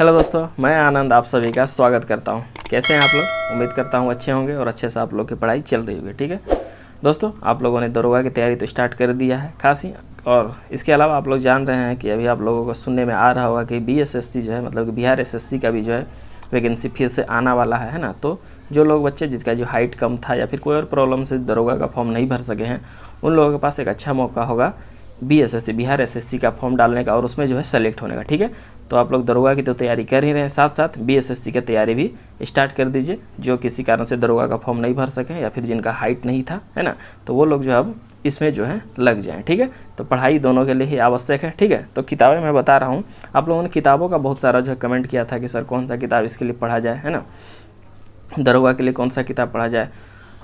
Hello दोस्तों, मैं आनंद आप सभी का स्वागत करता हूं। कैसे हैं आप लोग? उम्मीद करता हूं अच्छे होंगे और अच्छे से आप लोग की पढ़ाई चल रही होगी। ठीक है दोस्तों, आप लोगों ने दरोगा की तैयारी तो स्टार्ट कर दिया है खासी। और इसके अलावा आप लोग जान रहे हैं कि अभी आप लोगों को सुनने में आ रहा होगा कि BSSC जो है, मतलब कि बिहार SSC का भी जो है वैकेंसी फिर से आना वाला है ना। तो जो लोग बच्चे जिसका जो हाइट कम था या फिर कोई और प्रॉब्लम से दरोगा का फॉर्म नहीं भर सके हैं, उन लोगों के पास एक अच्छा मौका होगा BSSC बिहार SSC का फॉर्म डालने का और उसमें जो है सेलेक्ट होने का। ठीक है, तो आप लोग दरोगा की तो तैयारी कर ही रहे हैं, साथ साथ BSSC की तैयारी भी स्टार्ट कर दीजिए। जो किसी कारण से दरोगा का फॉर्म नहीं भर सके या फिर जिनका हाइट नहीं था, है ना, तो वो लोग जो अब इसमें जो है लग जाएं। ठीक है, तो पढ़ाई दोनों के लिए ही आवश्यक है। ठीक है, तो किताबें मैं बता रहा हूँ, आप लोगों ने किताबों का बहुत सारा जो है कमेंट किया था कि सर कौन सा किताब इसके लिए पढ़ा जाए, है ना, दरोगा के लिए कौन सा किताब पढ़ा जाए।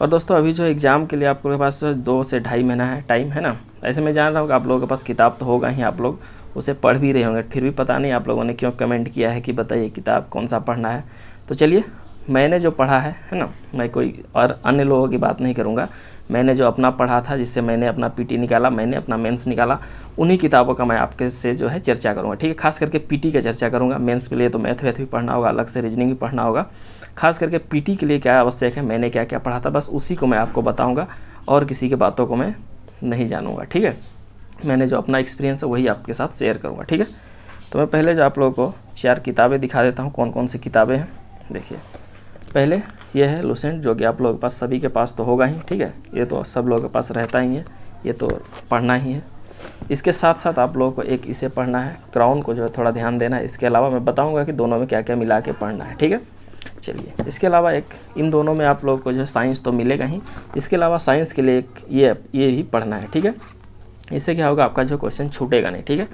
और दोस्तों अभी जो एग्ज़ाम के लिए आपके पास 2 से ढाई महीना है टाइम, है ना। ऐसे मैं जान रहा हूँ कि आप लोगों के पास किताब तो होगा ही, आप लोग उसे पढ़ भी रहे होंगे, फिर भी पता नहीं आप लोगों ने क्यों कमेंट किया है कि बताइए किताब कौन सा पढ़ना है। तो चलिए, मैंने जो पढ़ा है ना, मैं कोई और अन्य लोगों की बात नहीं करूँगा। मैंने जो अपना पढ़ा था, जिससे मैंने अपना PT निकाला, मैंने अपना मेंस निकाला, उन्हीं किताबों का मैं आपके से जो है चर्चा करूँगा। ठीक है, खास करके PT का चर्चा करूँगा। मेंस के लिए तो मैथ वैथ भी पढ़ना होगा, अलग से रीजनिंग भी पढ़ना होगा। खास करके PT के लिए क्या आवश्यक है, मैंने क्या क्या पढ़ा था, बस उसी को मैं आपको बताऊँगा और किसी की बातों को मैं नहीं जानूँगा। ठीक है, मैंने जो अपना एक्सपीरियंस है वही आपके साथ शेयर करूँगा। ठीक है, तो मैं पहले जो आप लोगों को 4 किताबें दिखा देता हूँ, कौन कौन सी किताबें हैं। देखिए, पहले ये है लुसेंट, जो कि आप लोगों के पास सभी के पास तो होगा ही। ठीक है, ये तो सब लोगों के पास रहता ही है, ये तो पढ़ना ही है। इसके साथ साथ आप लोगों को एक इसे पढ़ना है, क्राउन को जो है थोड़ा ध्यान देना है। इसके अलावा मैं बताऊंगा कि दोनों में क्या क्या मिला के पढ़ना है। ठीक है, चलिए, इसके अलावा एक इन दोनों में आप लोगों को जो है साइंस तो मिलेगा ही, इसके अलावा साइंस के लिए एक ये भी पढ़ना है। ठीक है, इससे क्या होगा, आपका जो क्वेश्चन छूटेगा नहीं। ठीक है,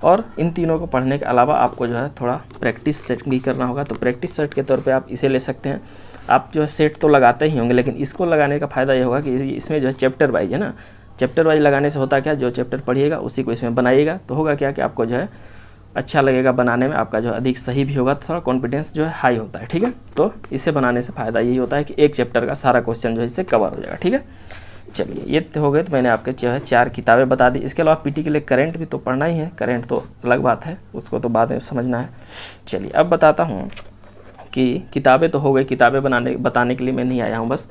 और इन तीनों को पढ़ने के अलावा आपको जो है थोड़ा प्रैक्टिस सेट भी करना होगा। तो प्रैक्टिस सेट के तौर पे आप इसे ले सकते हैं। आप जो है सेट तो लगाते ही होंगे, लेकिन इसको लगाने का फ़ायदा ये होगा कि इसमें जो है चैप्टर वाइज है ना, चैप्टर वाइज लगाने से होता क्या, जो चैप्टर पढ़िएगा उसी को इसमें बनाइएगा, तो होगा क्या कि आपको जो है अच्छा लगेगा बनाने में, आपका जो अधिक सही भी होगा, तो थोड़ा कॉन्फिडेंस जो है हाई होता है। ठीक है, तो इसे बनाने से फ़ायदा यही होता है कि एक चैप्टर का सारा क्वेश्चन जो है इससे कवर हो जाएगा। ठीक है, चलिए, ये हो गए। तो मैंने आपके जो है 4 किताबें बता दी। इसके अलावा PT के लिए करंट भी तो पढ़ना ही है, करंट तो अलग बात है, उसको तो बाद में समझना है। चलिए, अब बताता हूँ कि किताबें तो हो गई, किताबें बताने के लिए मैं नहीं आया हूँ बस।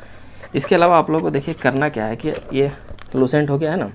इसके अलावा आप लोगों को देखिए करना क्या है कि ये लुसेंट हो गया है ना।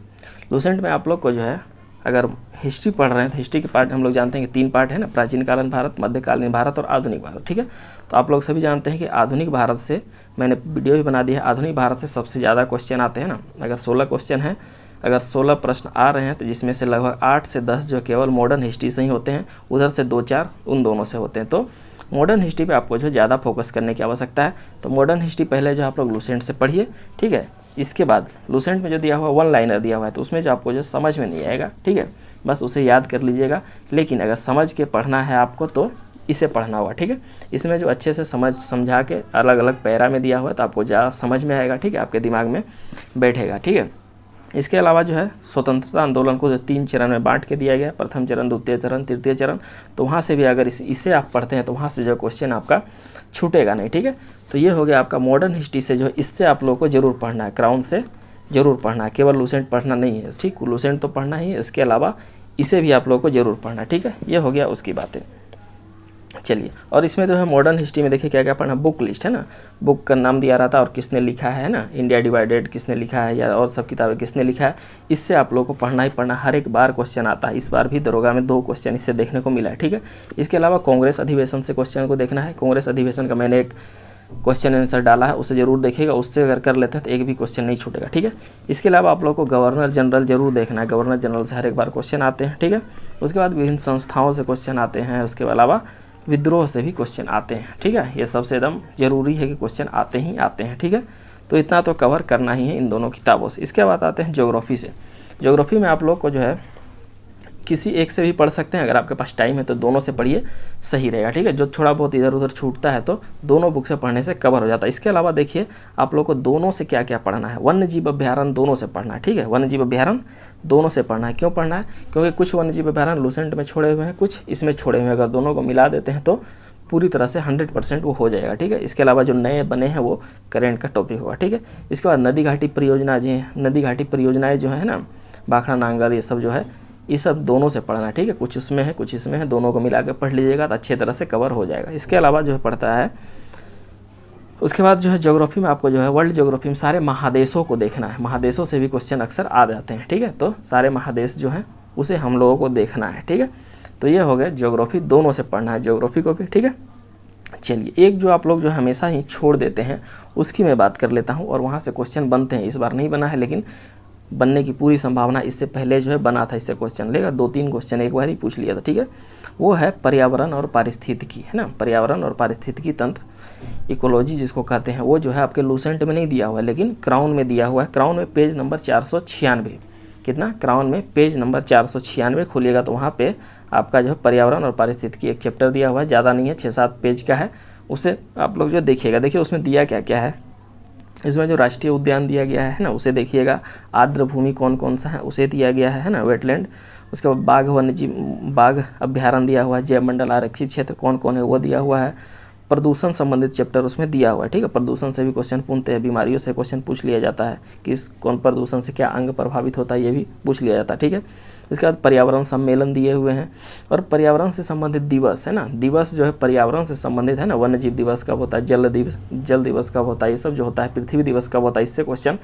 लुसेंट में आप लोग को जो है, अगर हिस्ट्री पढ़ रहे हैं तो हिस्ट्री के पार्ट हम लोग जानते हैं कि 3 पार्ट है ना, प्राचीन कालीन भारत, मध्यकालीन भारत और आधुनिक भारत। ठीक है, तो आप लोग सभी जानते हैं कि आधुनिक भारत से मैंने वीडियो भी बना दिया है। आधुनिक भारत से सबसे ज़्यादा क्वेश्चन आते हैं ना। अगर 16 क्वेश्चन हैं, अगर 16 प्रश्न आ रहे हैं, तो जिसमें से लगभग 8 से 10 जो केवल मॉडर्न हिस्ट्री से ही होते हैं, उधर से 2-4 उन दोनों से होते हैं। तो मॉडर्न हिस्ट्री पे आपको जो ज़्यादा फोकस करने की आवश्यकता है। तो मॉडर्न हिस्ट्री पहले जो आप लोग लुसेंट से पढ़िए। ठीक है, इसके बाद लुसेंट में जो दिया हुआ 1 लाइनर दिया हुआ है, तो उसमें जो आपको जो समझ में नहीं आएगा, ठीक है, बस उसे याद कर लीजिएगा। लेकिन अगर समझ के पढ़ना है आपको तो इसे पढ़ना होगा। ठीक है, इसमें जो अच्छे से समझा के अलग अलग पैरा में दिया हुआ है, तो आपको ज़्यादा समझ में आएगा। ठीक है, आपके दिमाग में बैठेगा। ठीक है, इसके अलावा जो है स्वतंत्रता आंदोलन को जो 3 चरण में बांट के दिया गया, प्रथम चरण, द्वितीय चरण, तृतीय चरण, तो वहाँ से भी अगर इसे आप पढ़ते हैं तो वहाँ से जो क्वेश्चन आपका छूटेगा नहीं। ठीक है, तो ये हो गया आपका मॉडर्न हिस्ट्री से, जो इससे आप लोगों को ज़रूर पढ़ना है, क्राउन से ज़रूर पढ़ना है, केवल लुसेंट पढ़ना नहीं है। ठीक, लुसेंट तो पढ़ना ही है, इसके अलावा इसे भी आप लोगों को ज़रूर पढ़ना है। ठीक है, ये हो गया उसकी बातें। चलिए, और इसमें जो है मॉडर्न हिस्ट्री में देखिए क्या क्या पढ़ना, बुक लिस्ट है ना, बुक का नाम दिया रहता है और किसने लिखा है ना, इंडिया डिवाइडेड किसने लिखा है, या और सब किताबें किसने लिखा है, इससे आप लोगों को पढ़ना ही पढ़ना। हर एक बार क्वेश्चन आता है, इस बार भी दरोगा में 2 क्वेश्चन इससे देखने को मिला है। ठीक है, इसके अलावा कांग्रेस अधिवेशन से क्वेश्चन को देखना है। कांग्रेस अधिवेशन का मैंने एक क्वेश्चन आंसर डाला है, उसे ज़रूर देखिएगा, उससे अगर कर लेते हैं तो एक भी क्वेश्चन नहीं छूटेगा। ठीक है, इसके अलावा आप लोग को गवर्नर जनरल जरूर देखना है, गवर्नर जनरल से हर एक बार क्वेश्चन आते हैं। ठीक है, उसके बाद विभिन्न संस्थाओं से क्वेश्चन आते हैं, उसके अलावा विद्रोह से भी क्वेश्चन आते हैं। ठीक है, ये सबसे एकदम ज़रूरी है कि क्वेश्चन आते ही आते हैं। ठीक है, तो इतना तो कवर करना ही है इन दोनों किताबों से। इसके बाद आते हैं ज्योग्राफी से। ज्योग्राफी में आप लोग को जो है किसी एक से भी पढ़ सकते हैं, अगर आपके पास टाइम है तो दोनों से पढ़िए, सही रहेगा। ठीक है, जो थोड़ा बहुत इधर उधर छूटता है तो दोनों बुक से पढ़ने से कवर हो जाता है। इसके अलावा देखिए आप लोग को दोनों से क्या क्या पढ़ना है, वन्य जीव अभ्यारण्य दोनों से पढ़ना है। ठीक है, वन्य जीव अभ्यारण्य दोनों से पढ़ना है। क्यों पढ़ना है, क्योंकि कुछ वन्य जीव अभ्यारण्य लुसेंट में छोड़े हुए हैं, कुछ इसमें छोड़े हुए हैं। अगर दोनों को मिला देते हैं तो पूरी तरह से 100% वो हो जाएगा। ठीक है, इसके अलावा जो नए बने हैं वो करंट का टॉपिक होगा। ठीक है, इसके बाद नदी घाटी परियोजना, जी नदी घाटी परियोजनाएँ जो है ना, भाखड़ा नांगल, ये सब जो है ये सब दोनों से पढ़ना है, ठीक है। कुछ उसमें है कुछ इसमें है, दोनों को मिला के पढ़ लीजिएगा तो अच्छे तरह से कवर हो जाएगा। इसके अलावा जो है पढ़ता है, उसके बाद जो है ज्योग्राफी में आपको जो है वर्ल्ड ज्योग्राफी में सारे महादेशों को देखना है। महादेशों से भी क्वेश्चन अक्सर आ जाते हैं, ठीक है। तो सारे महादेश जो हैं उसे हम लोगों को देखना है, ठीक है। तो ये हो गया ज्योग्राफी, दोनों से पढ़ना है ज्योग्राफी को भी, ठीक है। चलिए, एक जो आप लोग जो हमेशा ही छोड़ देते हैं उसकी मैं बात कर लेता हूँ, और वहाँ से क्वेश्चन बनते हैं। इस बार नहीं बना है, लेकिन बनने की पूरी संभावना, इससे पहले जो है बना था, इससे क्वेश्चन लेगा 2-3 क्वेश्चन एक बार ही पूछ लिया था, ठीक है। वो है पर्यावरण और पारिस्थितिकी, है ना। पर्यावरण और पारिस्थितिकी तंत्र, इकोलॉजी जिसको कहते हैं, वो जो है आपके लूसेंट में नहीं दिया हुआ है, लेकिन क्राउन में दिया हुआ है। क्राउन में पेज नंबर 496, कितना, क्राउन में पेज नंबर 496 खोलिएगा तो वहाँ पे आपका जो है पर्यावरण और पारिस्थितिकी एक चैप्टर दिया हुआ है, ज़्यादा नहीं है, 6-7 पेज का है। उसे आप लोग जो देखिएगा, देखिए उसमें दिया क्या क्या है। इसमें जो राष्ट्रीय उद्यान दिया गया है ना, उसे देखिएगा। आर्द्र भूमि कौन कौन सा है उसे दिया गया है ना, वेटलैंड। उसके बाद बाघ वन्यजीव, बाघ अभ्यारण्य दिया हुआ है। जैव मंडल आरक्षित क्षेत्र कौन कौन है वो दिया हुआ है। प्रदूषण संबंधित चैप्टर उसमें दिया हुआ है, ठीक है। प्रदूषण से भी क्वेश्चन पूछते हैं, बीमारियों से क्वेश्चन पूछ लिया जाता है कि इस कौन प्रदूषण से क्या अंग प्रभावित होता है, ये भी पूछ लिया जाता है, ठीक है। इसके बाद पर्यावरण सम्मेलन दिए हुए हैं, और पर्यावरण से संबंधित दिवस है ना, दिवस जो है पर्यावरण से संबंधित है ना। वन्य जीव दिवस कब होता है, जल दिवस कब होता है, ये सब जो होता है। पृथ्वी दिवस कब होता है, इससे क्वेश्चन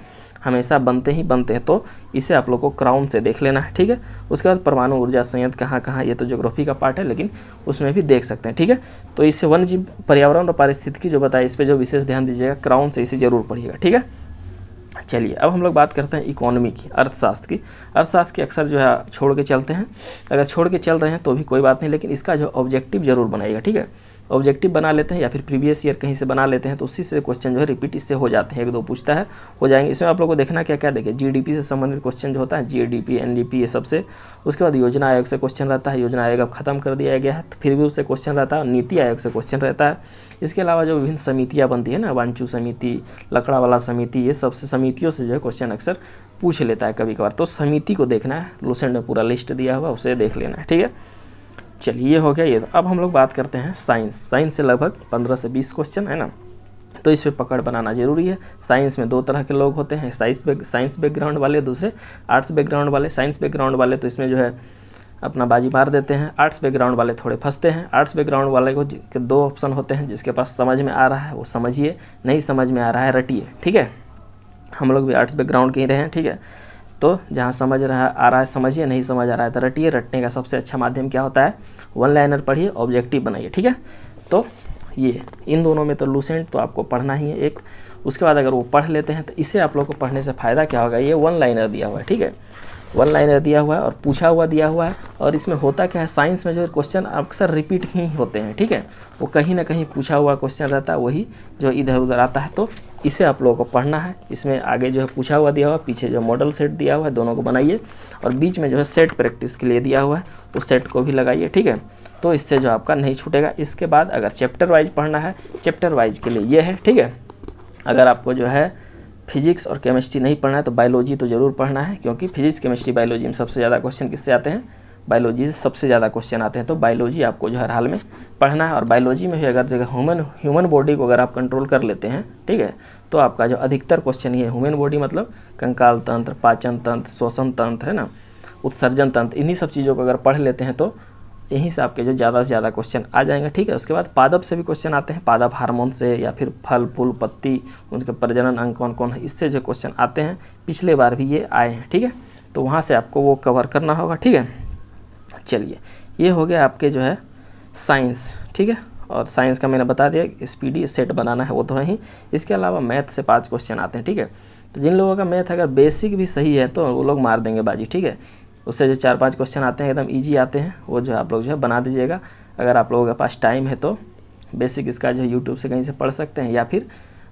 हमेशा बनते हैं, तो इसे आप लोग को क्राउन से देख लेना है, ठीक है। उसके बाद परमाणु ऊर्जा संयंत्र कहाँ कहाँ, ये तो ज्योग्राफी का पार्ट है, लेकिन उसमें भी देख सकते हैं, ठीक है। तो इससे वन्य जीव, पर्यावरण और पारिस्थितिकी जो बताया, इस पर जो विशेष ध्यान दीजिएगा, क्राउन से इसे जरूर पढ़िएगा, ठीक है। चलिए, अब हम लोग बात करते हैं इकोनॉमी की, अर्थशास्त्र की। अर्थशास्त्र की अक्सर जो है छोड़ के चलते हैं, अगर छोड़ के चल रहे हैं तो भी कोई बात नहीं, लेकिन इसका जो ऑब्जेक्टिव जरूर बनाइएगा, ठीक है। ऑब्जेक्टिव बना लेते हैं या फिर प्रीवियस ईयर कहीं से बना लेते हैं, तो उसी से क्वेश्चन जो है रिपीट इससे हो जाते हैं, 1-2 पूछता है, हो जाएंगे। इसमें आप लोगों को देखना क्या क्या, देखिए जीडीपी से संबंधित क्वेश्चन जो होता है, जीडीपी, एनडीपी, ये सबसे। उसके बाद योजना आयोग से क्वेश्चन रहता है, योजना आयोग अब खत्म कर दिया गया है, तो फिर भी उससे क्वेश्चन रहता है। नीति आयोग से क्वेश्चन रहता है। इसके अलावा जो विभिन्न समितियाँ बनती है ना, वांचू समिति, लकड़ावाला समिति, ये सबसे समितियों से जो है क्वेश्चन अक्सर पूछ लेता है कभी कभार। तो समिति को देखना है, लूसेंट में पूरा लिस्ट दिया हुआ, उसे देख लेना है, ठीक है। चलिए, ये हो गया ये। अब हम लोग बात करते हैं साइंस। साइंस से लगभग 15 से 20 क्वेश्चन है ना, तो इस पर पकड़ बनाना जरूरी है। साइंस में 2 तरह के लोग होते हैं, साइंस बैकग्राउंड वाले, दूसरे आर्ट्स बैकग्राउंड वाले। साइंस बैकग्राउंड वाले तो इसमें जो है अपना बाजी मार देते हैं, आर्ट्स बैकग्राउंड वाले थोड़े फंसते हैं। आर्ट्स बैकग्राउंड वाले को 2 ऑप्शन होते हैं, जिसके पास समझ में आ रहा है वो समझिए, नहीं समझ में आ रहा है रटिए, ठीक है। हम लोग भी आर्ट्स बैकग्राउंड के ही रहे हैं, ठीक है। तो जहाँ समझ आ रहा है समझिए, नहीं समझ आ रहा है तो रटिए। रटने का सबसे अच्छा माध्यम क्या होता है, 1 लाइनर पढ़िए, ऑब्जेक्टिव बनाइए, ठीक है। तो ये इन दोनों में तो लूसेंट तो आपको पढ़ना ही है एक। उसके बाद अगर वो पढ़ लेते हैं तो इसे आप लोग को पढ़ने से फ़ायदा क्या होगा, ये 1 लाइनर दिया हुआ है, ठीक है। 1 लाइनर दिया हुआ है और पूछा हुआ दिया हुआ है। और इसमें होता क्या है, साइंस में जो क्वेश्चन अक्सर रिपीट ही होते हैं, ठीक है। वो कहीं ना कहीं पूछा हुआ क्वेश्चन रहता है, वही जो इधर उधर आता है, तो इसे आप लोगों को पढ़ना है। इसमें आगे जो है पूछा हुआ दिया हुआ, पीछे जो मॉडल सेट दिया हुआ है, दोनों को बनाइए। और बीच में जो है सेट प्रैक्टिस के लिए दिया हुआ है, उस सेट को भी लगाइए, ठीक है। तो इससे जो आपका नहीं छूटेगा। इसके बाद अगर चैप्टर वाइज पढ़ना है, चैप्टर वाइज के लिए ये है, ठीक है। अगर आपको जो है फिजिक्स और केमिस्ट्री नहीं पढ़ना है तो बायोलॉजी तो ज़रूर पढ़ना है, क्योंकि फिजिक्स, केमिस्ट्री, बायोलॉजी में सबसे ज़्यादा क्वेश्चन किससे आते हैं, बायोलॉजी से सबसे ज़्यादा क्वेश्चन आते हैं। तो बायोलॉजी आपको जो हर हाल में पढ़ना है। और बायोलॉजी में भी अगर जगह ह्यूमन बॉडी को अगर आप कंट्रोल कर लेते हैं, ठीक है, तो आपका जो अधिकतर क्वेश्चन ये ह्यूमन बॉडी मतलब कंकाल तंत्र, पाचन तंत्र, श्वसन तंत्र है ना, उत्सर्जन तंत्र, इन्हीं सब चीज़ों को अगर पढ़ लेते हैं तो यहीं से आपके जो ज़्यादा से ज़्यादा क्वेश्चन आ जाएंगे, ठीक है। उसके बाद पादप से भी क्वेश्चन आते हैं, पादप हार्मोन से, या फिर फल फूल पत्ती, उनके प्रजनन अंग कौन कौन है, इससे जो क्वेश्चन आते हैं, पिछले बार भी ये आए हैं, ठीक है। तो वहाँ से आपको वो कवर करना होगा, ठीक है। चलिए, ये हो गया आपके जो है साइंस, ठीक है। और साइंस का मैंने बता दिया, स्पीडी सेट बनाना है वो तो है ही। इसके अलावा मैथ से 5 क्वेश्चन आते हैं, ठीक है। तो जिन लोगों का मैथ अगर बेसिक भी सही है तो वो लोग मार देंगे बाजी, ठीक है। उससे जो 4-5 क्वेश्चन आते हैं एकदम इजी आते हैं, वो जो आप लोग जो है बना दीजिएगा। अगर आप लोगों के पास टाइम है तो बेसिक इसका जो है यूट्यूब से कहीं से पढ़ सकते हैं, या फिर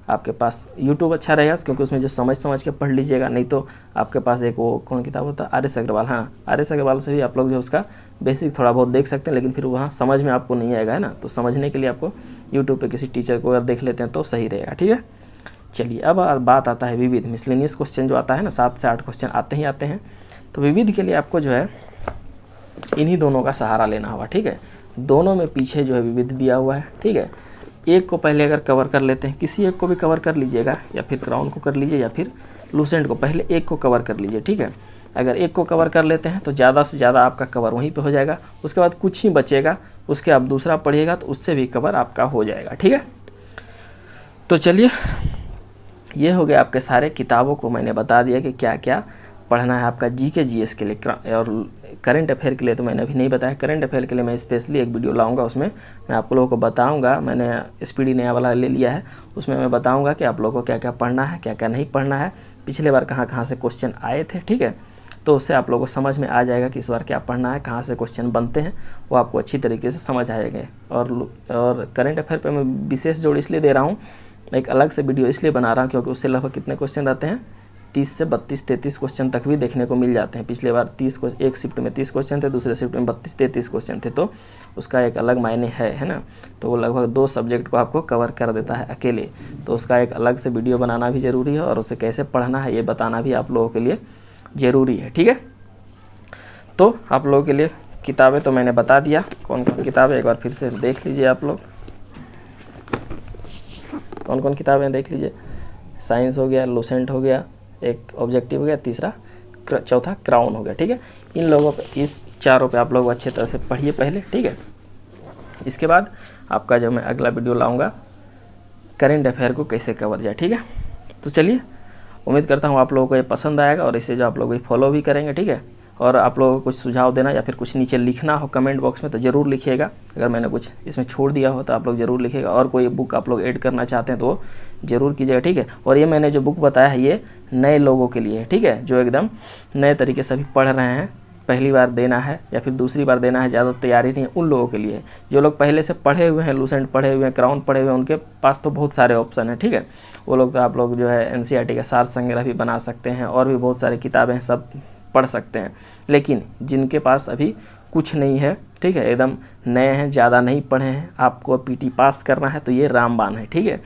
आपके पास यूट्यूब अच्छा रहेगा, क्योंकि उसमें जो समझ के पढ़ लीजिएगा। नहीं तो आपके पास एक वो कौन किताब होता है, आर.एस. अग्रवाल, हाँ, आर.एस. अग्रवाल से भी आप लोग जो उसका बेसिक थोड़ा बहुत देख सकते हैं, लेकिन फिर वहाँ समझ में आपको नहीं आएगा, है ना। तो समझने के लिए आपको यूट्यूब पे किसी टीचर को अगर देख लेते हैं तो सही रहेगा, ठीक है। चलिए, अब बात आता है विविध, मिसलेनियस क्वेश्चन जो आता है ना, 7 से 8 क्वेश्चन आते ही आते हैं। तो विविध के लिए आपको जो है इन्हीं दोनों का सहारा लेना होगा, ठीक है। दोनों में पीछे जो है विविध दिया हुआ है, ठीक है। एक को पहले अगर कवर कर लेते हैं, किसी एक को भी कवर कर लीजिएगा, या फिर क्राउन को कर लीजिए, या फिर लूसेंट को, पहले एक को कवर कर लीजिए, ठीक है। अगर एक को कवर कर लेते हैं तो ज़्यादा से ज़्यादा आपका कवर वहीं पे हो जाएगा, उसके बाद कुछ ही बचेगा, उसके आप दूसरा पढ़िएगा तो उससे भी कवर आपका हो जाएगा। ठीक है, तो चलिए ये हो गया आपके सारे किताबों को मैंने बता दिया कि क्या क्या पढ़ना है आपका जीके जीएस के लिए। और करंट अफेयर के लिए तो मैंने अभी नहीं बताया, करंट अफेयर के लिए मैं स्पेशली एक वीडियो लाऊंगा, उसमें मैं आप लोगों को बताऊंगा। मैंने स्पीडी नया वाला ले लिया है, उसमें मैं बताऊंगा कि आप लोगों को क्या क्या पढ़ना है, क्या क्या नहीं पढ़ना है, पिछले बार कहाँ कहाँ से क्वेश्चन आए थे। ठीक है, तो उससे आप लोगों को समझ में आ जाएगा कि इस बार क्या पढ़ना है, कहाँ से क्वेश्चन बनते हैं, वो आपको अच्छी तरीके से समझ आएंगे। और करंट अफेयर पर मैं विशेष जोड़ इसलिए दे रहा हूँ, एक अलग से वीडियो इसलिए बना रहा हूँ क्योंकि उससे लगभग कितने क्वेश्चन रहते हैं, 30 से 32-33 क्वेश्चन तक भी देखने को मिल जाते हैं। पिछले बार 30 एक शिफ्ट में 30 क्वेश्चन थे, दूसरे शिफ्ट में 32-33 क्वेश्चन थे, तो उसका एक अलग मायने है ना। तो वो लगभग 2 सब्जेक्ट को आपको कवर कर देता है अकेले, तो उसका एक अलग से वीडियो बनाना भी ज़रूरी है और उसे कैसे पढ़ना है ये बताना भी आप लोगों के लिए ज़रूरी है। ठीक है, तो आप लोगों के लिए किताबें तो मैंने बता दिया, कौन कौन किताबें एक बार फिर से देख लीजिए आप लोग, कौन कौन किताबें देख लीजिए। साइंस हो गया, लूसेंट हो गया, एक ऑब्जेक्टिव हो गया, तीसरा चौथा क्राउन हो गया। ठीक है, इन लोगों पे, इस चारों पे आप लोग अच्छे तरह से पढ़िए पहले। ठीक है, इसके बाद आपका जो मैं अगला वीडियो लाऊंगा करंट अफेयर को कैसे कवर जाए। ठीक है, तो चलिए उम्मीद करता हूँ आप लोगों को ये पसंद आएगा और इसे जो आप लोग फॉलो भी करेंगे। ठीक है, और आप लोगों को कुछ सुझाव देना या फिर कुछ नीचे लिखना हो कमेंट बॉक्स में तो ज़रूर लिखिएगा। अगर मैंने कुछ इसमें छोड़ दिया हो तो आप लोग ज़रूर लिखिएगा, और कोई बुक आप लोग ऐड करना चाहते हैं तो ज़रूर कीजिएगा। ठीक है, और ये मैंने जो बुक बताया है ये नए लोगों के लिए है। ठीक है, जो एकदम नए तरीके से अभी पढ़ रहे हैं, पहली बार देना है या फिर दूसरी बार देना है, ज़्यादा तैयारी नहीं है, उन लोगों के लिए। जो लोग पहले से पढ़े हुए हैं, लूसेंट पढ़े हुए हैं, क्राउन पढ़े हुए हैं, उनके पास तो बहुत सारे ऑप्शन हैं। ठीक है, वो लोग तो आप लोग जो है NCERT का सार संग्रह भी बना सकते हैं, और भी बहुत सारी किताबें हैं, सब पढ़ सकते हैं। लेकिन जिनके पास अभी कुछ नहीं है, ठीक है, एकदम नए हैं, ज़्यादा नहीं पढ़े हैं, आपको PT पास करना है, तो ये रामबाण है। ठीक है,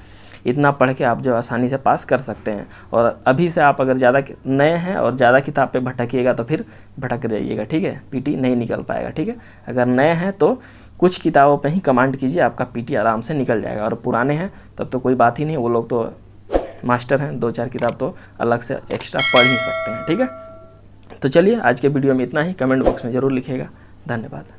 इतना पढ़ के आप जो आसानी से पास कर सकते हैं। और अभी से आप अगर ज़्यादा नए हैं और ज़्यादा किताब पे भटकिएगा तो फिर भटक जाइएगा। ठीक है, PT नहीं निकल पाएगा। ठीक है, अगर नए हैं तो कुछ किताबों पे ही कमांड कीजिए, आपका PT आराम से निकल जाएगा। और पुराने हैं तब तो कोई बात ही नहीं, वो लोग तो मास्टर हैं, 2-4 किताब तो अलग से एक्स्ट्रा पढ़ ही सकते हैं। ठीक है, तो चलिए आज के वीडियो में इतना ही, कमेंट बॉक्स में ज़रूर लिखिएगा। धन्यवाद।